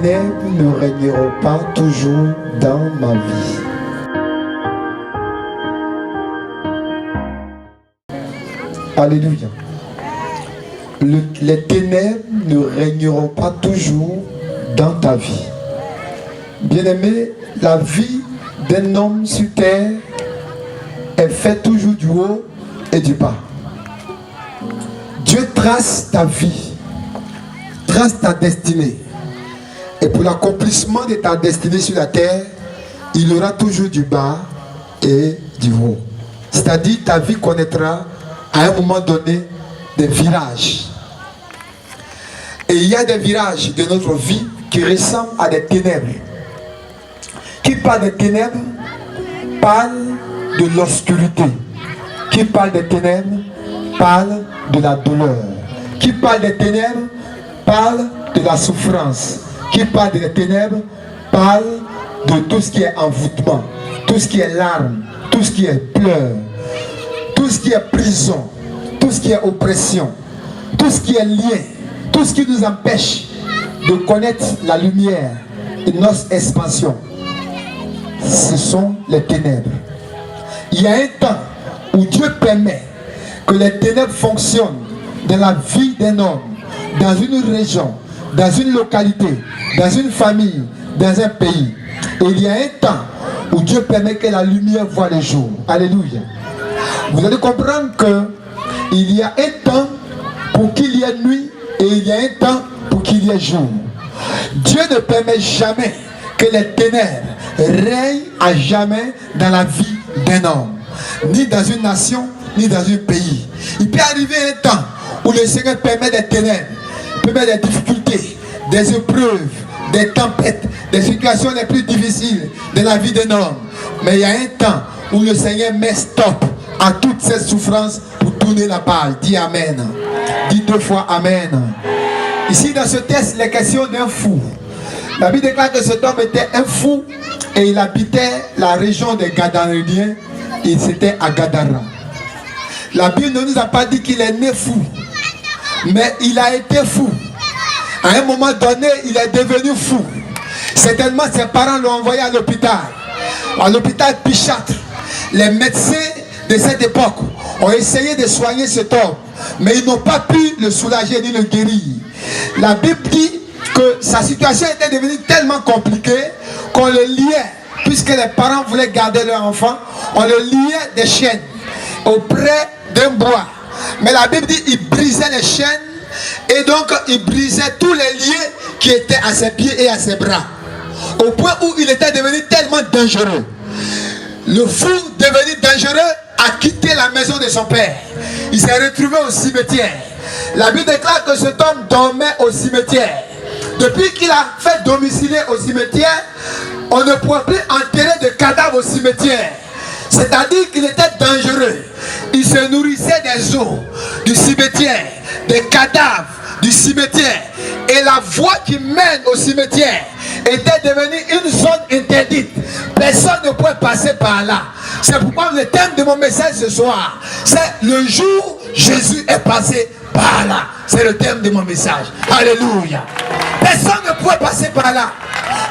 ténèbres ne régneront pas toujours dans ma vie. Alléluia. Les ténèbres ne régneront pas toujours dans ta vie. Bien-aimé, la vie d'un homme sur terre est faite toujours du haut et du bas. Dieu trace ta vie, trace ta destinée. Et pour l'accomplissement de ta destinée sur la terre, il y aura toujours du bas et du haut. C'est-à-dire ta vie connaîtra à un moment donné des virages. Et il y a des virages de notre vie qui ressemblent à des ténèbres. Qui parle des ténèbres parle de l'obscurité. Qui parle des ténèbres parle de la douleur. Qui parle des ténèbres parle de la souffrance. Qui parle des ténèbres parle de tout ce qui est envoûtement, tout ce qui est larmes, tout ce qui est pleurs, tout ce qui est prison, tout ce qui est oppression, tout ce qui est lien, tout ce qui nous empêche de connaître la lumière et notre expansion. Ce sont les ténèbres. Il y a un temps où Dieu permet que les ténèbres fonctionnent dans la vie d'un homme, dans une région, dans une localité, dans une famille, dans un pays. Et il y a un temps où Dieu permet que la lumière voie le jour. Alléluia. Vous allez comprendre qu'il y a un temps pour qu'il y ait nuit et il y a un temps pour qu'il y ait jour. Dieu ne permet jamais que les ténèbres règnent à jamais dans la vie d'un homme, ni dans une nation, ni dans un pays. Il peut arriver un temps où le Seigneur permet des ténèbres, permet des difficultés, des épreuves, des tempêtes, des situations les plus difficiles de la vie d'un homme. Mais il y a un temps où le Seigneur met stop à toutes ces souffrances pour tourner la page. Dis Amen. Dis 2 fois Amen. Ici dans ce texte, il est question d'un fou. La Bible déclare que cet homme était un fou et il habitait la région des Gadaréniens. Il c'était à Gadara. La Bible ne nous a pas dit qu'il est né fou, mais il a été fou. À un moment donné, il est devenu fou. Certainement, ses parents l'ont envoyé à l'hôpital Pichâtre. Les médecins de cette époque ont essayé de soigner cet homme, mais ils n'ont pas pu le soulager ni le guérir. La Bible dit que sa situation était devenue tellement compliquée qu'on le liait, puisque les parents voulaient garder leur enfant, on le liait des chaînes auprès d'un bois. Mais la Bible dit qu'il brisait les chaînes et donc il brisait tous les liens qui étaient à ses pieds et à ses bras. Au point où il était devenu tellement dangereux. Le fou devenu dangereux a quitté la maison de son père. Il s'est retrouvé au cimetière. La Bible déclare que cet homme dormait au cimetière. Depuis qu'il a fait domicilier au cimetière, on ne pouvait plus enterrer de cadavres au cimetière. C'est-à-dire qu'il était dangereux. Il se nourrissait des os du cimetière, des cadavres du cimetière. Et la voie qui mène au cimetière était devenue une zone interdite. Personne ne pouvait passer par là. C'est pourquoi le thème de mon message ce soir, c'est le jour où Jésus est passé par là. C'est le thème de mon message. Alléluia. Personne ne pouvait passer par là.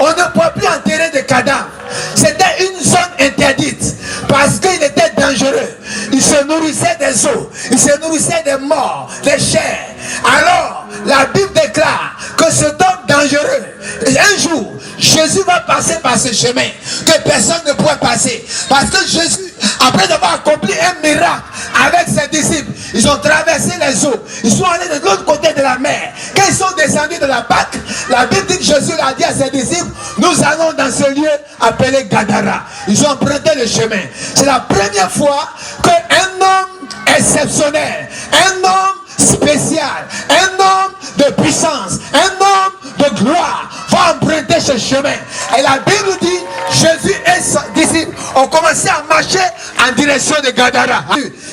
On ne pouvait plus enterrer des cadavres. C'était une zone interdite. Parce qu'il était dangereux. Il se nourrissait des os. Il se nourrissait des morts, des chairs. Alors, la Bible déclare que cet homme dangereux, un jour, Jésus va passer par ce chemin que personne ne pouvait passer. Parce que Jésus, après avoir accompli un miracle avec ses disciples, ils ont traversé les eaux. Ils sont allés de l'autre côté de la mer. Quand ils sont descendus de la barque, la Bible dit que Jésus a dit à ses disciples, nous allons dans ce lieu appelé Gadara. Ils ont emprunté le chemin. C'est la première fois qu'un homme exceptionnel, un homme spécial, un homme de puissance, un homme de gloire va emprunter ce chemin. Et la Bible dit, Jésus et ses disciples ont commencé à marcher en direction de Gadara.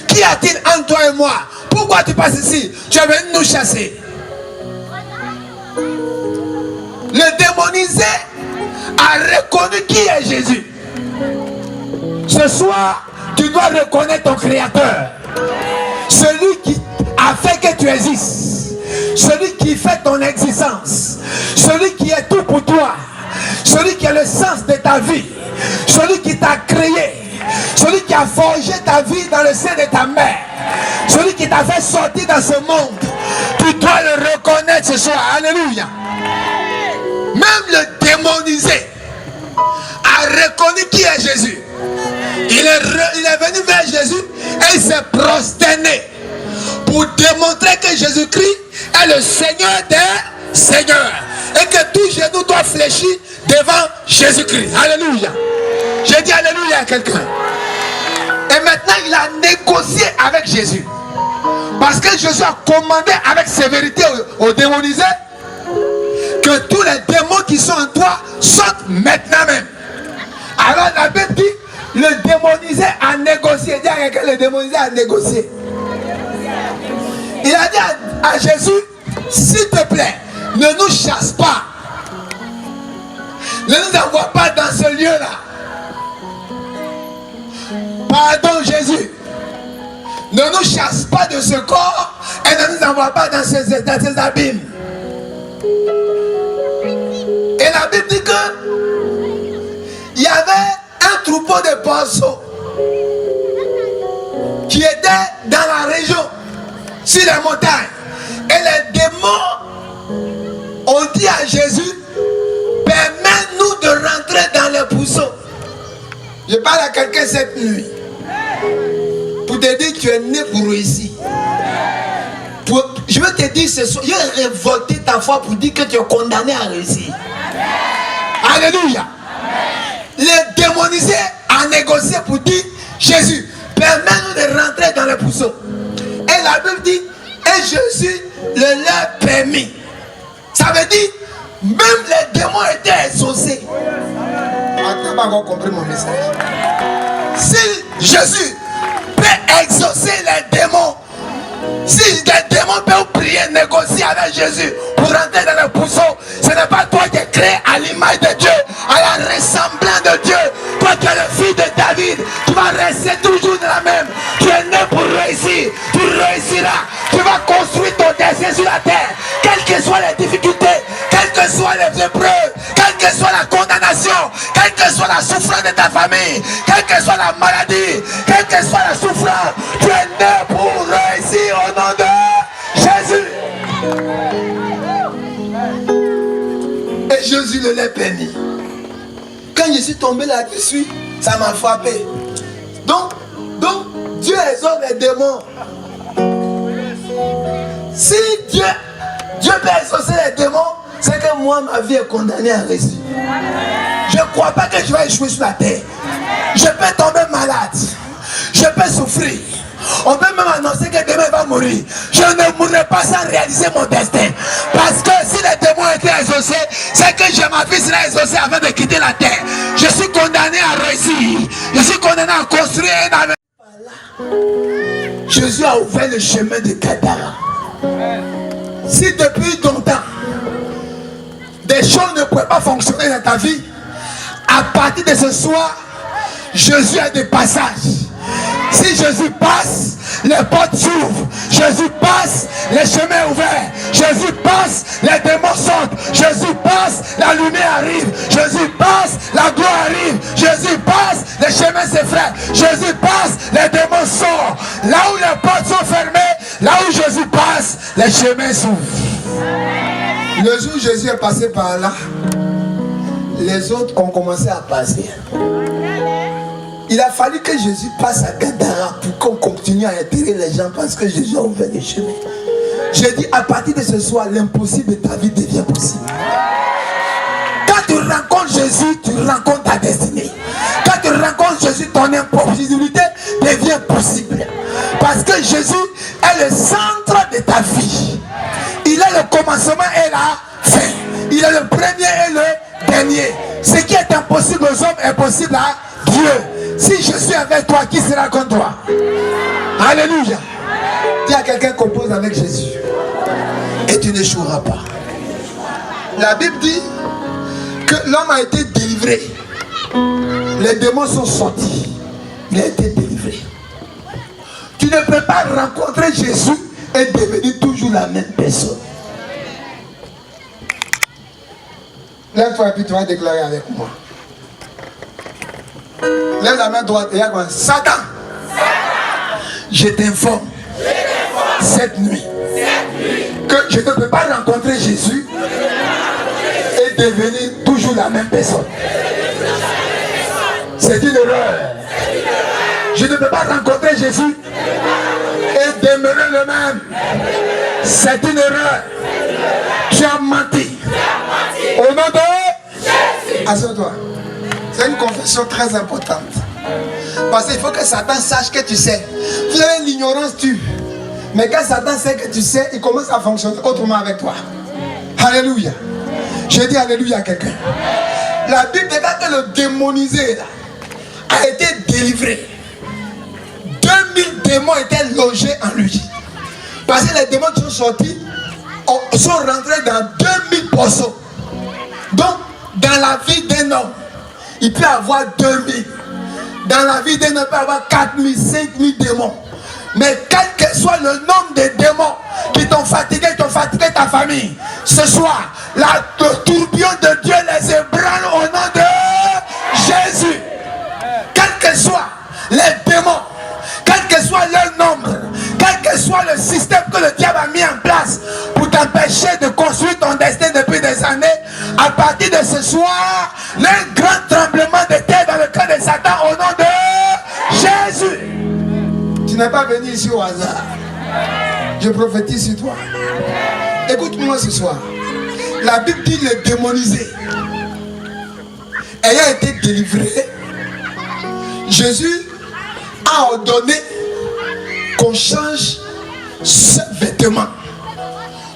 Qu'y a-t-il entre toi et moi? Pourquoi tu passes ici? Tu es venu nous chasser. Le démonisé a reconnu qui est Jésus. Ce soir, tu dois reconnaître ton Créateur. Celui qui a fait que tu existes. Celui qui fait ton existence. Celui qui est tout pour toi, celui qui a le sens de ta vie, celui qui t'a créé, celui qui a forgé ta vie dans le sein de ta mère, celui qui t'a fait sortir dans ce monde, tu dois le reconnaître ce soir. Alléluia. Même le démonisé a reconnu qui est Jésus. Il est venu vers Jésus et il s'est prosterné pour démontrer que Jésus-Christ est le Seigneur des Seigneurs et que tout genou doit fléchir devant Jésus-Christ. Alléluia. J'ai dit alléluia à quelqu'un. Et maintenant il a négocié avec Jésus, parce que Jésus a commandé avec sévérité aux démonisés que tous les démons qui sont en toi sortent maintenant même. Alors la Bible dit, le démonisé a négocié. Dis à quelqu'un, le démonisé a négocié. Il a dit à Jésus, s'il te plaît, ne nous chasse pas. Ne nous envoie pas dans ce lieu-là. Pardon Jésus. Ne nous chasse pas de ce corps et ne nous envoie pas dans ces abîmes. Et la Bible dit que il y avait un troupeau de porceaux qui était dans la région, sur les montagnes. Et les démons ont dit à Jésus, permets-nous de rentrer dans les pourceaux. Je parle à quelqu'un cette nuit pour te dire que tu es né pour réussir. Je veux te dire ce soir, je vais révolter ta foi pour dire que tu es condamné à réussir. Alléluia. Les démonisés ont négocié pour dire, Jésus, permets-nous de rentrer dans les pourceaux. Et la Bible dit, et Jésus le leur permis. Ça veut dire, même les démons étaient exaucés. Attends, pas encore compris mon message. Si Jésus peut exaucer les démons, si les démons peuvent prier, négocier avec Jésus pour rentrer dans le pourceau, ce n'est pas toi qui es créé à l'image de Dieu, à la ressemblance de Dieu. Toi qui es le fils de David, tu vas rester toujours dans la même. Tu es né pour réussir, tu réussiras. Tu vas construire ton destin sur la terre. Quelles que soient les difficultés, quelles que soient les épreuves, quelle que soit la condamnation, quelle que soit la souffrance de ta famille, quelle que soit la maladie, quelle que soit la souffrance, tu es né pour réussir au nom de Jésus. Et Jésus le l'a permis. Quand je suis tombé là-dessus, ça m'a frappé. Donc Dieu exauce les démons. Si Dieu peut exaucer les démons, c'est que moi, ma vie est condamnée à réussir. Je ne crois pas que je vais échouer sur la terre. Je peux tomber malade. Je peux souffrir. On peut même annoncer que demain il va mourir. Je ne mourrai pas sans réaliser mon destin. Parce que si les démons étaient exaucés, c'est que ma vie sera exaucée avant de quitter la terre. Je suis condamné à réussir. Je suis condamné à construire un avenir. Jésus a ouvert le chemin de Gadara. Si depuis longtemps des choses ne pourraient pas fonctionner dans ta vie, à partir de ce soir, Jésus a des passages. Si Jésus passe, les portes s'ouvrent. Jésus passe, les chemins ouverts. Jésus passe, les démons sortent. Jésus passe, la lumière arrive. Jésus passe, la gloire arrive. Jésus passe, les chemins s'effraient. Jésus passe, les démons sortent. Là où les portes sont fermées, là où Jésus passe, les chemins s'ouvrent. Le jour où Jésus est passé par là, les autres ont commencé à passer. Il a fallu que Jésus passe à Gadara pour qu'on continue à attirer les gens, parce que Jésus a ouvert les chemins. Je dis, à partir de ce soir, l'impossible de ta vie devient possible. Quand tu rencontres Jésus, tu rencontres ta destinée. Quand tu rencontres Jésus, ton impossibilité devient possible. Parce que Jésus est le centre de ta vie. Il est le commencement et la fin. Il est le premier et le dernier. Ce qui est impossible aux hommes est possible à Dieu. Si je suis avec toi, qui sera contre toi? Alléluia. Dis à quelqu'un qu'on pose avec Jésus et tu n'échoueras pas. La Bible dit que l'homme a été délivré. Les démons sont sortis. Il a été délivré. Tu ne peux pas rencontrer Jésus et devenir toujours la même personne. Lève-toi et puis tu vas déclarer avec moi. Lève la main droite et il y a quoi? Satan, je t'informe cette nuit que je ne peux pas rencontrer Jésus et devenir toujours la même personne. C'est une erreur. Je ne peux pas rencontrer Jésus et demeurer le même. C'est une erreur. Tu as menti. Au nom de Jésus. Assure-toi. C'est une confession très importante. Parce qu'il faut que Satan sache que tu sais. Tu as l'ignorance tue. Mais quand Satan sait que tu sais, il commence à fonctionner autrement avec toi. Alléluia. Je dis alléluia à quelqu'un. La Bible dit que le démonisé là, a été délivré. 2000 démons étaient logés en lui. Parce que les démons qui sont sortis sont rentrés dans 2000 personnes. Donc, dans la vie d'un homme, il peut avoir 2000. Dans la vie d'un homme, il peut avoir 4000, 5000 démons. Mais quel que soit le nombre de démons qui t'ont fatigué ta famille, ce soir, le tourbillon de Dieu les ébranle au nom de Jésus. Quel que soit les démons, quel que soit leur nombre, quel que soit le système que le diable a mis en place pour t'empêcher de construire ton destin depuis des années, à partir de ce soir, un grand tremblement de terre dans le cœur de Satan au nom de Jésus. Tu n'es pas venu ici au hasard. Je prophétise sur toi. Écoute-moi ce soir. La Bible dit le démonisé ayant été délivré, Jésus a ordonné qu'on change ce vêtement.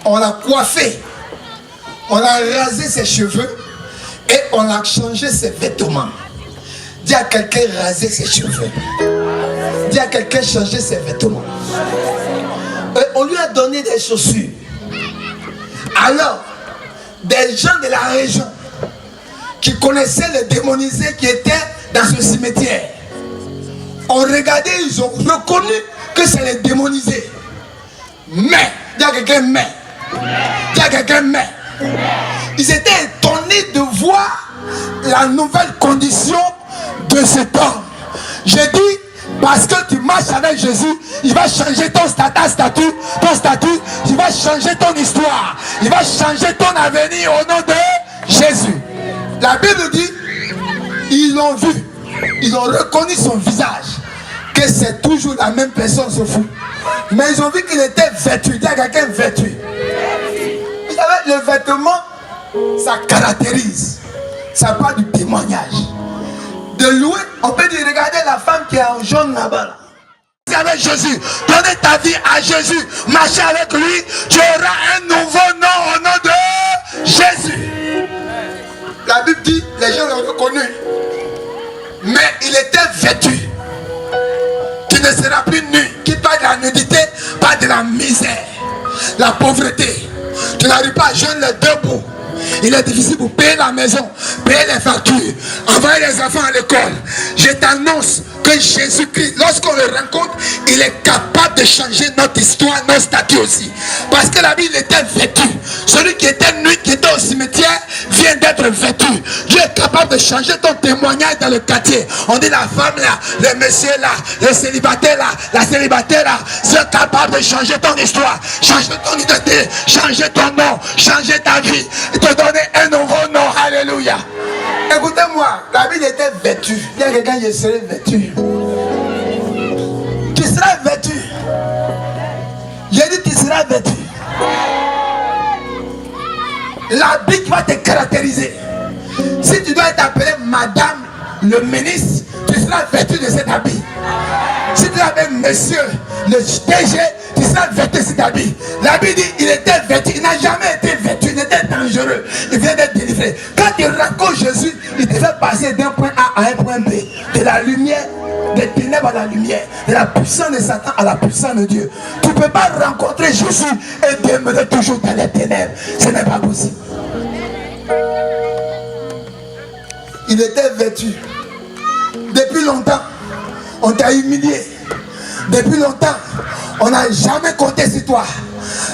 On l'a coiffé, on a rasé ses cheveux et on a changé ses vêtements. Dis à quelqu'un raser ses cheveux. Dis à quelqu'un changer ses vêtements. Et on lui a donné des chaussures. Alors, des gens de la région qui connaissaient les démonisés qui étaient dans ce cimetière ont regardé, ils ont reconnu que c'est les démonisés. Mais, dis à quelqu'un mais. Dis à quelqu'un mais. Ils étaient étonnés de voir la nouvelle condition de cet homme. J'ai dit, parce que tu marches avec Jésus, il va changer ton statut, il va changer ton histoire, il va changer ton avenir au nom de Jésus. La Bible dit, ils l'ont vu, ils ont reconnu son visage, que c'est toujours la même personne, se fout. Mais ils ont vu qu'il était vêtu. Il y a quelqu'un vêtu. Vous savez, le vêtement, ça caractérise, ça parle du témoignage. De louer, on peut dire, regardez la femme qui est en jaune là-bas. Là. Avec Jésus, donnez ta vie à Jésus, marchez avec lui, tu auras un nouveau nom au nom de Jésus. La Bible dit, les gens l'ont reconnu, mais il était vêtu. Tu ne seras plus nu, qui parle de la nudité, pas de la misère, la pauvreté. Tu n'arrives pas à joindre les deux bouts. Il est difficile pour payer la maison, payer les factures, envoyer les enfants à l'école. Je t'annonce que Jésus-Christ, lorsqu'on le rencontre, il est capable de changer notre histoire, notre statut aussi. Parce que la Bible était vêtue. Celui qui était nu, qui était au cimetière, vient d'être vêtu. Dieu est capable de changer ton témoignage dans le quartier. On dit la femme là, le monsieur là, le célibataire là, la célibataire là, c'est capable de changer ton histoire, changer ton identité, changer ton nom, changer ta vie, te donner un nouveau nom. Alléluia. Écoutez-moi, la Bible était vêtue. Il y a quelqu'un qui serait vêtu. Tu seras vêtu. J'ai dit tu seras vêtu. L'habit va te caractériser. Si tu dois être appelé madame le ministre, tu seras vêtu de cet habit. Si tu appelles monsieur le DG, tu seras vêtu de cet habit. L'habit dit il était vêtu, il n'a jamais été vêtu, il était dangereux, il vient d'être délivré. Quand il rencontre Jésus, il te fait passer d'un point A à un point B, de la lumière, des ténèbres à la lumière, de la puissance de Satan à la puissance de Dieu. Tu ne peux pas rencontrer Jésus et demeurer toujours dans les ténèbres. Ce n'est pas possible. Il était vêtu. Depuis longtemps, on t'a humilié. Depuis longtemps, on n'a jamais compté sur toi.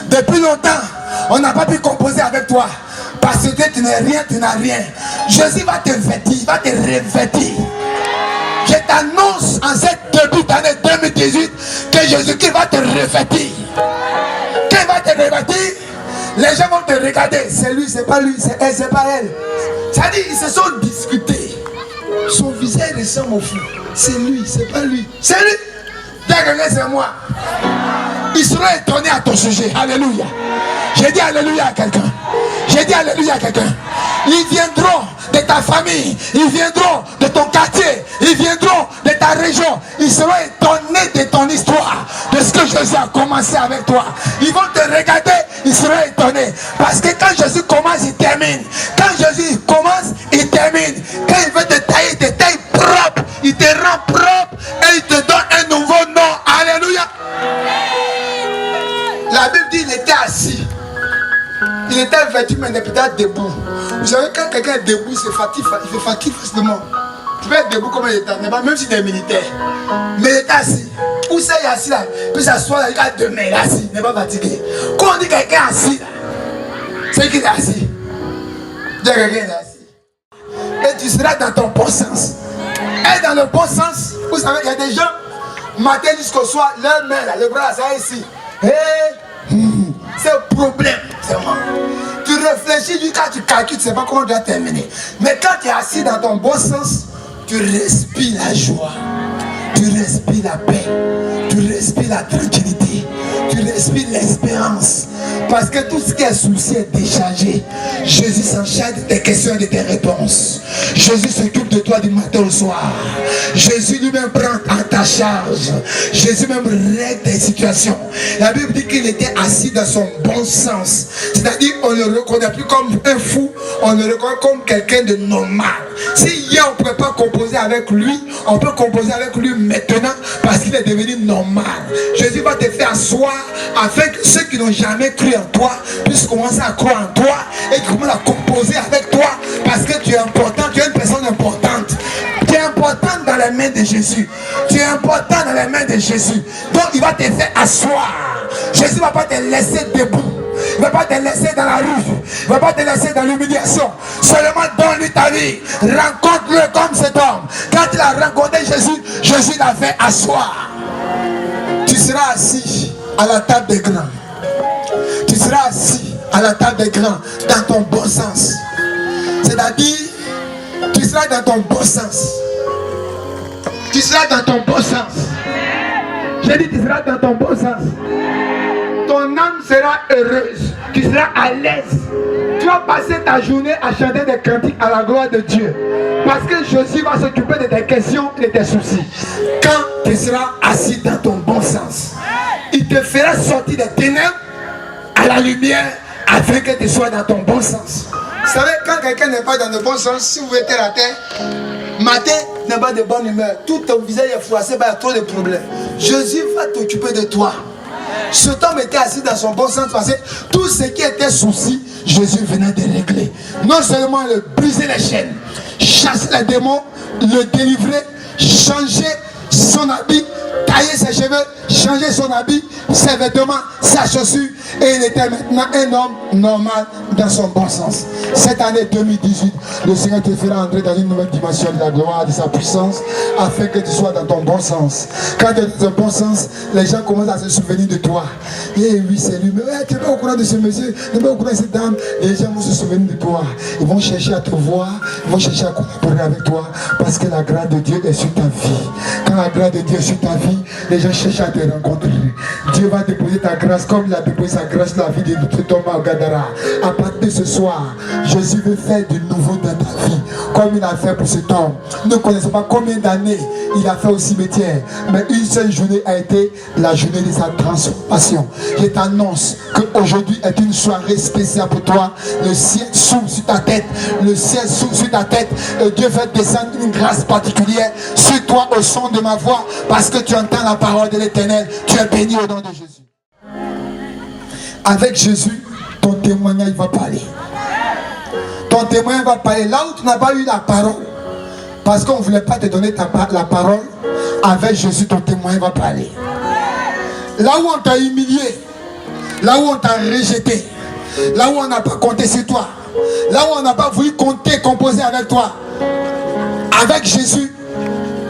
Depuis longtemps, on n'a pas pu composer avec toi. Parce que tu n'es rien, tu n'as rien. Jésus va te vêtir, va te revêtir. Je t'annonce en cette début d'année 2018 que Jésus-Christ va te revêtir. Qu'il va te revêtir. Les gens vont te regarder. C'est lui, c'est pas lui, c'est elle, c'est pas elle. C'est-à-dire, ils se sont discutés. Son visage ressemble au fou. C'est lui, c'est pas lui. C'est lui. Quelqu'un, c'est moi. Ils seront étonnés à ton sujet. Alléluia. J'ai dit alléluia à quelqu'un. J'ai dit alléluia à quelqu'un. Ils viendront de ta famille. Ils viendront de ton quartier. Ils viendront de ta région. Ils seront étonnés de ton histoire. De ce que Jésus a commencé avec toi. Ils vont te regarder. Ils seront étonnés. Parce que quand Jésus commence, il termine. Quand Jésus commence, il termine. Quand il veut te tailler, il te taille propre. Il te rend propre. Et il te donne un nouveau nom. Alléluia. La Bible dit qu'il était assis. Il était vêtu, mais il n'est peut-être debout. Vous savez, quand quelqu'un est debout, il fait fatigue facilement. Tu peux être debout comme il était, même si tu es militaire. Mais il est assis. Où c'est, il est assis là. Puis s'assoit là, il a demain, il est assis, il n'est pas fatigué. Quand on dit quelqu'un est assis, c'est qu'il est assis. Dis quelqu'un est assis. Et tu seras dans ton bon sens. Et dans le bon sens, vous savez, il y a des gens, matin jusqu'au soir, leur main là, le bras, ça ici. C'est un problème, c'est moi. Tu réfléchis, quand tu calcules, tu ne sais pas comment tu vas terminer. Mais quand tu es assis dans ton bon sens, tu respires la joie, tu respires la paix, tu respires la tranquillité, tu respires l'espérance. Parce que tout ce qui est souci est déchargé. Jésus s'en charge de tes questions et de tes réponses. Jésus s'occupe de toi du matin au soir. Jésus lui-même prend en ta charge. Jésus même règle tes situations. La Bible dit qu'il était assis dans son bon sens. C'est-à-dire on ne le reconnaît plus comme un fou, on le reconnaît comme quelqu'un de normal. Si hier on ne pouvait pas composer avec lui, on peut composer avec lui maintenant parce qu'il est devenu normal. Jésus va te faire asseoir afin que ceux qui n'ont jamais cru en toi puissent commencer à croire en toi et qu'ils commencent à composer avec toi parce que tu es important, tu es une personne importante. Tu es important dans les mains de Jésus. Tu es important dans les mains de Jésus. Donc il va te faire asseoir. Jésus ne va pas te laisser debout. Il ne va pas te laisser dans la rue. Il ne va pas te laisser dans l'humiliation. Seulement donne-lui ta vie. Rencontre-le comme cet homme. Quand il a rencontré Jésus, Jésus l'a fait asseoir. Tu seras assis à la table des grands. Tu seras assis à la table des grands dans ton bon sens. C'est-à-dire, tu seras dans ton bon sens. Tu seras dans ton bon sens. J'ai dit, tu seras dans ton bon sens. Ton âme sera heureuse. Tu seras à l'aise. Tu vas passer ta journée à chanter des cantiques à la gloire de Dieu. Parce que Jésus va s'occuper de tes questions et de tes soucis. Quand tu seras assis dans ton bon sens, il te fera sortir des ténèbres à la lumière afin que tu sois dans ton bon sens. Vous savez, quand quelqu'un n'est pas dans le bon sens, si vous êtes à terre, matin n'est pas de bonne humeur, tout ton visage est froissé, il y a trop de problèmes. Jésus va t'occuper de toi. Cet homme était assis dans son bon sens parce que tout ce qui était souci, Jésus venait de régler. Non seulement le briser les chaînes, chasser les démons, le délivrer, changer son habit, tailler ses cheveux, changer son habit, ses vêtements, sa chaussure, et il était maintenant un homme normal dans son bon sens. Cette année 2018, le Seigneur te fera entrer dans une nouvelle dimension de la gloire, de sa puissance, afin que tu sois dans ton bon sens. Quand tu es dans ton bon sens, les gens commencent à se souvenir de toi. Et oui, c'est lui, mais ouais, tu n'es pas au courant de ce monsieur, tu n'es pas au courant de cette dame. Les gens vont se souvenir de toi. Ils vont chercher à te voir, ils vont chercher à collaborer avec toi, parce que la grâce de Dieu est sur ta vie. Quand la grâce de Dieu est sur ta vie, les gens cherchent à te rencontrer. Dieu va déposer ta grâce comme il a déposé sa grâce dans la vie de notre homme à Gadara. À partir de ce soir, Jésus veut faire du nouveau dans ta vie, comme il a fait pour cet homme. Nous ne connaissons pas combien d'années il a fait au cimetière, mais une seule journée a été la journée de sa transformation. Je t'annonce qu'aujourd'hui est une soirée spéciale pour toi. Le ciel s'ouvre sur ta tête, le ciel s'ouvre sur ta tête, et Dieu va descendre une grâce particulière sur toi au son de ma voix, parce que tu entends la parole de l'Éternel. Tu es béni au nom de Jésus. Avec Jésus, ton témoignage va parler. Ton témoignage va parler. Là où tu n'as pas eu la parole, parce qu'on ne voulait pas te donner la parole, avec Jésus, ton témoignage va parler. Là où on t'a humilié, là où on t'a rejeté, là où on n'a pas compté sur toi, là où on n'a pas voulu compter, composer avec toi, avec Jésus,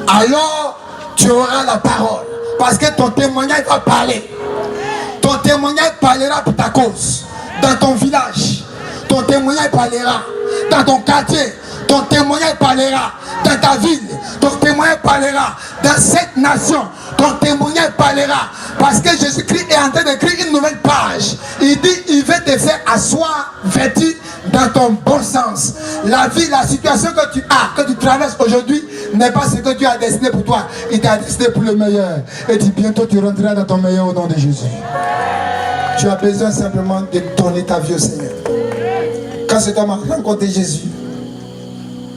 alors tu auras la parole. Parce que ton témoignage va parler. Ton témoignage parlera pour ta cause. Dans ton village, ton témoignage parlera. Dans ton quartier, ton témoignage parlera. Dans ta ville, ton témoignage parlera. Dans cette nation, ton témoignage parlera. Parce que Jésus-Christ est en train d'écrire une nouvelle page. Il dit, il veut te faire asseoir, vêtu dans ton bon sens. La vie, la situation que tu as, que tu traverses aujourd'hui, n'est pas ce que tu as destiné pour toi. Il t'a destiné pour le meilleur. Et dit, bientôt tu rentreras dans ton meilleur au nom de Jésus. Tu as besoin simplement de donner ta vie au Seigneur. Quand cet homme a rencontré Jésus,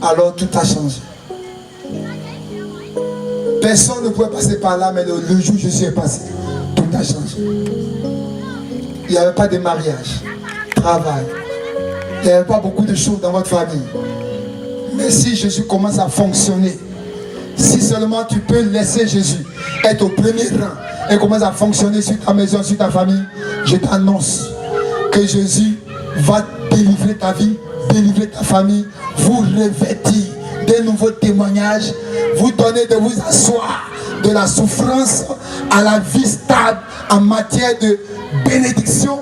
alors tout a changé. Personne ne pouvait passer par là, mais le jour où Jésus est passé, tout a changé. Il n'y avait pas de mariage, travail. Il n'y avait pas beaucoup de choses dans votre famille. Mais si Jésus commence à fonctionner, si seulement tu peux laisser Jésus être au premier rang et commence à fonctionner sur ta maison, sur ta famille, je t'annonce que Jésus va délivrer ta vie, délivrer ta famille, vous revêtir des nouveaux témoignages, vous donner de vous asseoir de la souffrance à la vie stable en matière de bénédiction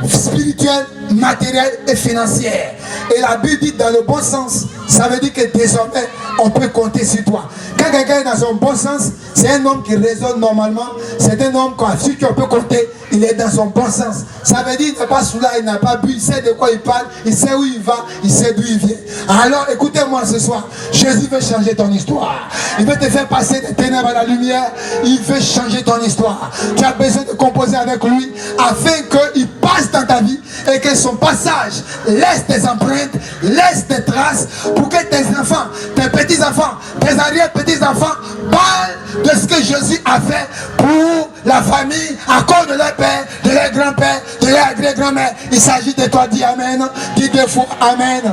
spirituelle, matérielle et financière. Et la Bible dit dans le bon sens, ça veut dire que désormais on peut compter sur toi. Quand quelqu'un est dans son bon sens, c'est un homme qui raisonne normalement, c'est un homme sur qui on peut compter, il est dans son bon sens. Ça veut dire qu'il n'est pas sous là, il n'a pas bu, il sait de quoi il parle, il sait où il va, il sait d'où il vient. Alors écoutez-moi ce soir, Jésus veut changer ton histoire. Il veut te faire passer des ténèbres à la lumière, il veut changer ton histoire. Tu as besoin de composer avec lui afin qu'il passe dans ta vie et que son passage laisse des empreintes, laisse des traces pour que tes enfants, tes petits-enfants, tes arrière-petits-enfants parlent de ce que Jésus a fait pour la famille à cause de leur père, de leur grand-père, de leur great-grand-mère. Il s'agit de toi, dis Amen, dis deux fois Amen.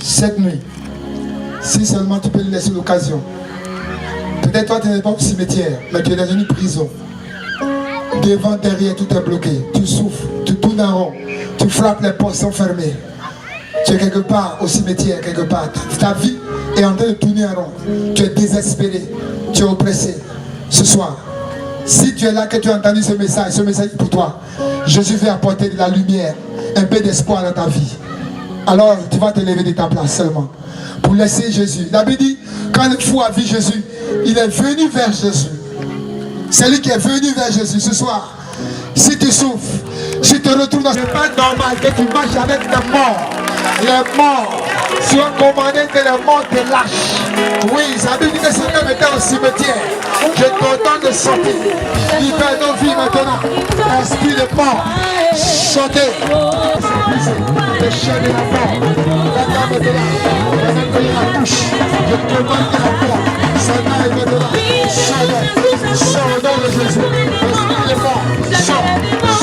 Cette nuit, si seulement tu peux lui laisser l'occasion, peut-être toi tu n'es pas au cimetière, mais tu es dans une prison. Devant, derrière, tout est bloqué. Tu souffres, tu tournes en rond, tu frappes, les portes sont fermées. Tu es quelque part au cimetière, quelque part. Ta vie est en train de tourner en rond. Tu es désespéré, tu es oppressé. Ce soir, si tu es là, que tu as entendu ce message est pour toi. Jésus veut apporter de la lumière, un peu d'espoir dans ta vie. Alors, tu vas te lever de ta place seulement pour laisser Jésus. La Bible dit, quand le fou a vu Jésus, il est venu vers Jésus. C'est lui qui est venu vers Jésus ce soir. Si tu souffres, si tu te retrouves dans ce n'est pas normal que tu marches avec des morts. Les morts sont commandés que les morts te lâchent. Oui, ça veut dire que cet homme était au cimetière. Je t'entends de sortir. Libère nos vies maintenant. Esprit de mort, sortez. Le chien de la mort. La dame est là. La dame est la bouche. Je commande la mort. Satan est là. Sors, sors au nom de Jésus. Esprit de mort, sors, sors, sors, sors.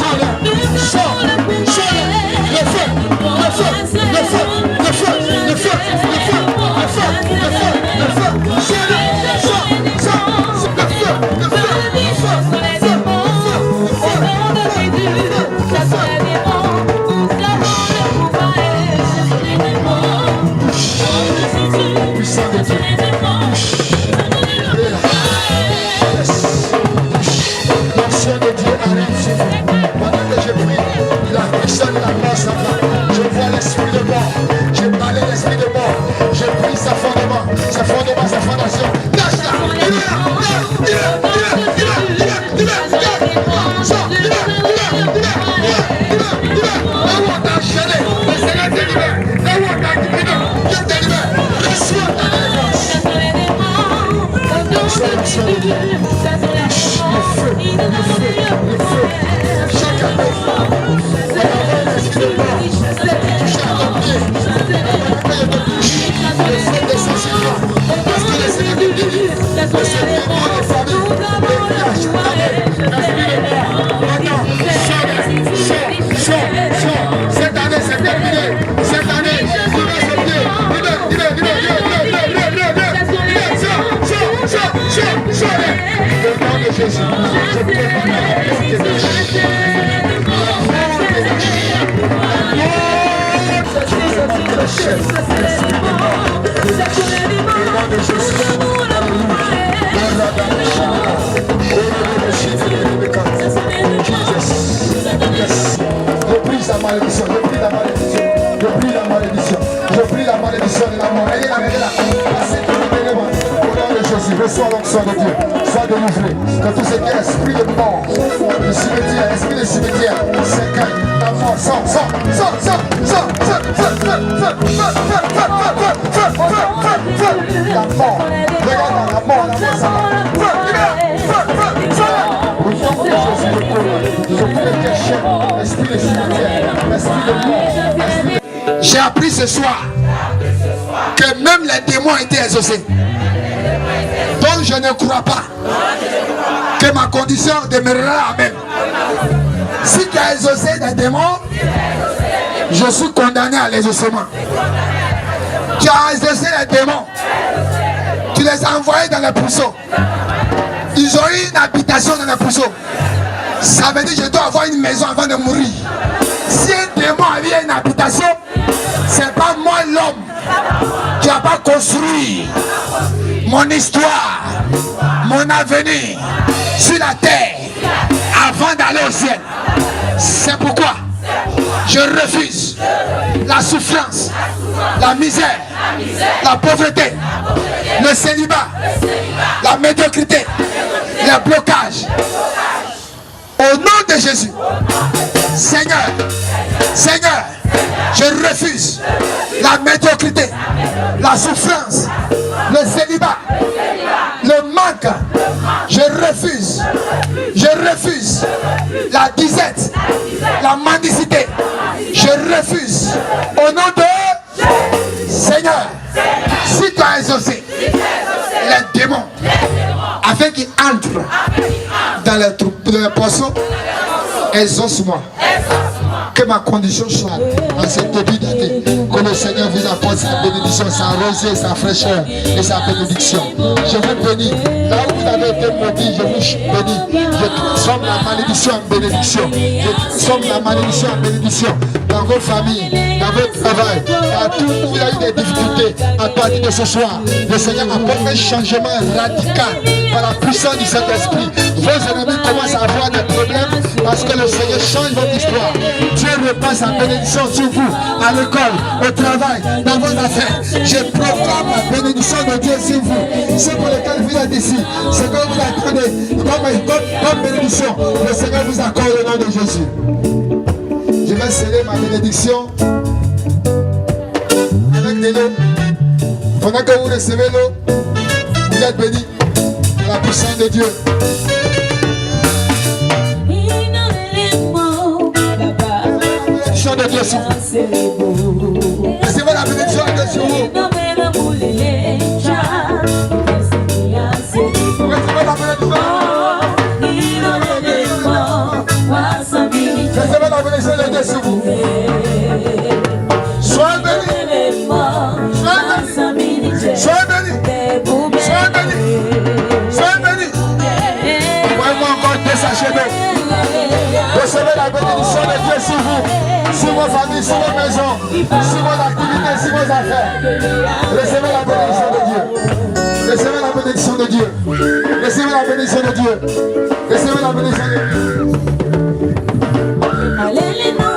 Le feu, le feu, le feu, le feu, le feu, le feu, le feu, le feu, le feu, sors, sors, le feu, le feu, le feu, le feu. Je vois l'esprit de mort. J'ai parlé l'esprit de mort. J'ai pris sa fondement, sa fondation. Lâche-la. Il est là. Là où on t'a enchaîné, le Seigneur te libère. Là où on t'a intimidé, Dieu te libère. Reçois ta délivrance. Reçois le Dieu. Le feu, le feu, le feu. Chaque année, l'esprit de mort, touche à ton pied, que je te touche, le feu descend sur toi, parce que le Seigneur te délivre, le Seigneur pour les familles, le village, l'esprit de mort, maintenant, sors, cette année c'est terminé, cette année, libère ce pied, sors, le nom de Jésus, je prie pour la porte des chair. Esprit de mort, au nom de Jésus. Je prie la malédiction, je prie la malédiction, je prie la malédiction, je prie la malédiction de la mort. Ayez la au nom de Jésus, reçois l'onction de Dieu, sois délivré. Que tout ce qui est esprit de mort, le cimetière, esprit de cimetière, s'écaille, la mort, sort, la mort, regarde la mort, ça va. J'ai appris ce soir que même les démons étaient exaucés. Donc je ne crois pas que ma condition demeurera la même. Si tu as exaucé des démons, je suis condamné à l'exaucement. Tu as exaucé les démons, tu les as envoyés dans les pousseaux. Ils ont eu une habitation dans les pousseaux. Ça veut dire que je dois avoir une maison avant de mourir. Si un démon avait une habitation, c'est pas moi l'homme qui n'a pas construit mon histoire, mon avenir sur la terre avant d'aller au ciel. C'est pourquoi je refuse la souffrance, la misère, la pauvreté, le célibat, la médiocrité, les blocages. Au nom de Jésus, Seigneur, je refuse la médiocrité, la souffrance, le célibat, le manque. Je refuse la disette, la mendicité. Je refuse. Au nom de Seigneur, si tu as exaucé les démons, afin qu'ils entrent dans les poissons, exauce-moi. Que ma condition soit en ce début d'année. Que le Seigneur vous apporte sa bénédiction, sa rosée, sa fraîcheur et sa bénédiction. Je vous bénis. Là où vous avez été maudit, je vous bénis. Je transforme la malédiction en bénédiction. Je transforme la malédiction en bénédiction. Dans vos familles, dans votre travail, partout où vous avez des difficultés, à partir de ce soir, le Seigneur apporte un changement radical par la puissance du Saint-Esprit. Vos ennemis commencent à avoir des problèmes parce que le Seigneur change votre histoire. Dieu repasse sa bénédiction sur vous, à l'école, au travail, dans vos affaires. Je proclame la bénédiction de Dieu sur vous. C'est pour lequel vous êtes ici. C'est que vous attendez comme bénédiction. Le Seigneur vous accorde au nom de Jésus. Je vais sceller ma bénédiction avec de l'eau. Pendant que vous recevez l'eau, vous êtes bénis à la puissance de Dieu. De Dieu sur vous. Recevez la bénédiction de Dieu sur vous. Recevez la bénédiction de Dieu sur vous. Soyez bénis. Soyez bénis. Soyez bénis. Soyez bénis. Soyez bénis. Envoyez-moi encore 2 sachets d'eau. Recevez la bénédiction de Dieu sur vous. Sur vos familles, sur vos maisons, sur vos activités, sur vos affaires. Recevez la bénédiction de Dieu. Recevez la bénédiction de Dieu. Recevez la bénédiction de Dieu. Recevez la bénédiction de Dieu. Alléluia.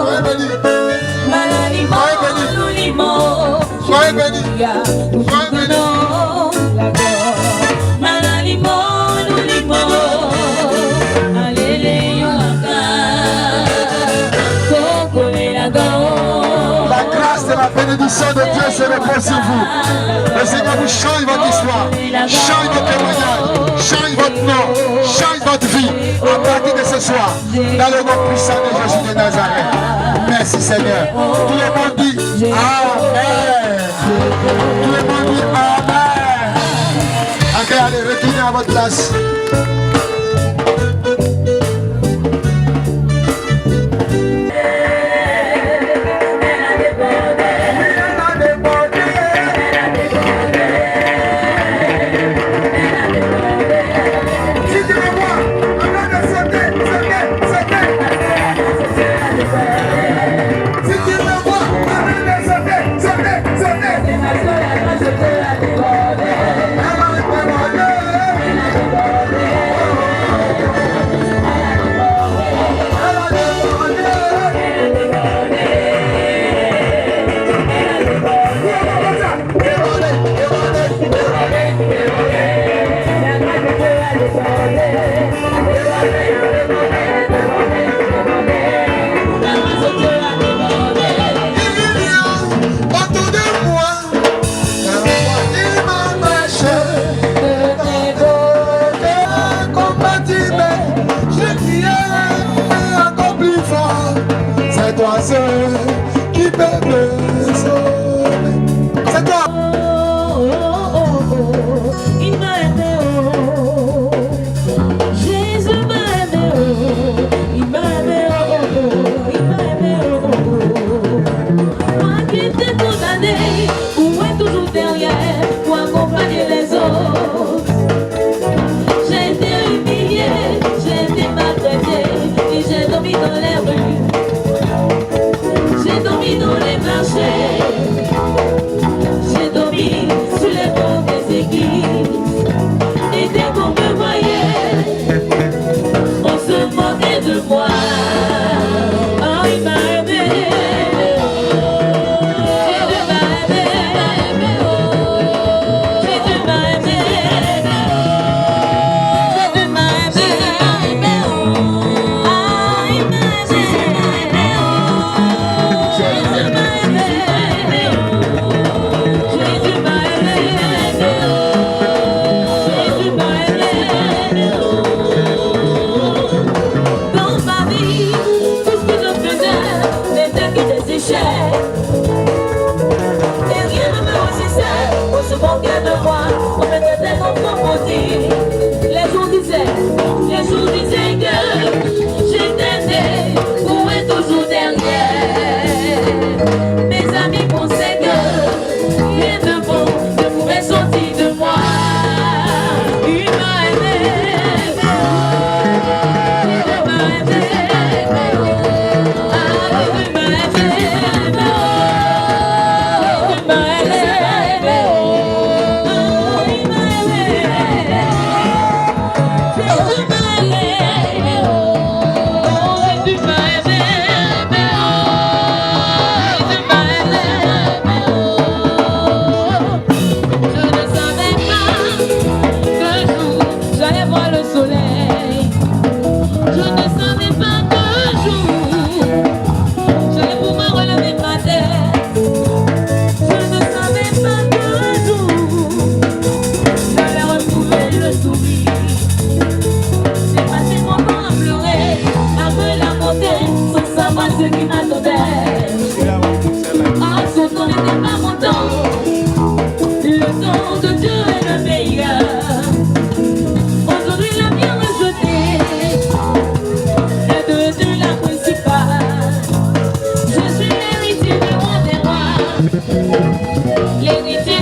Soyez bénis. Soyez bénis. Soyez bénis. La bénédiction de Dieu se repose sur vous. Le Seigneur vous change votre histoire, change votre témoignage, change votre nom, change votre vie à partir de ce soir. Dans le nom puissant de Jésus de Nazareth. Merci Seigneur. Tout le monde dit Amen. Tout le monde dit Amen. Ok, allez, retournez à votre place. Si tu me vois, Où est toujours derrière pour accompagner les autres. J'ai été humilié, j'ai été maltraité et j'ai dormi dans les rues. J'ai dormi dans les marchés. J'ai dormi sous les bancs des églises. Et dès qu'on me voyait, on se moquait de moi. Oh, il m'a aimé. Les jours disaient que j'étais né, où est toujours derrière. Mes amis pensaient que rien de bon ne pouvait sortir de moi. Il m'a aimé, il m'a aimé, il m'a ce qui m'attendait. Ah, ce temps n'était pas mon temps. Le temps de Dieu est le meilleur. Aujourd'hui, la bien rejetée est devenue la principale. Je suis l'héritier du roi des rois, l'héritier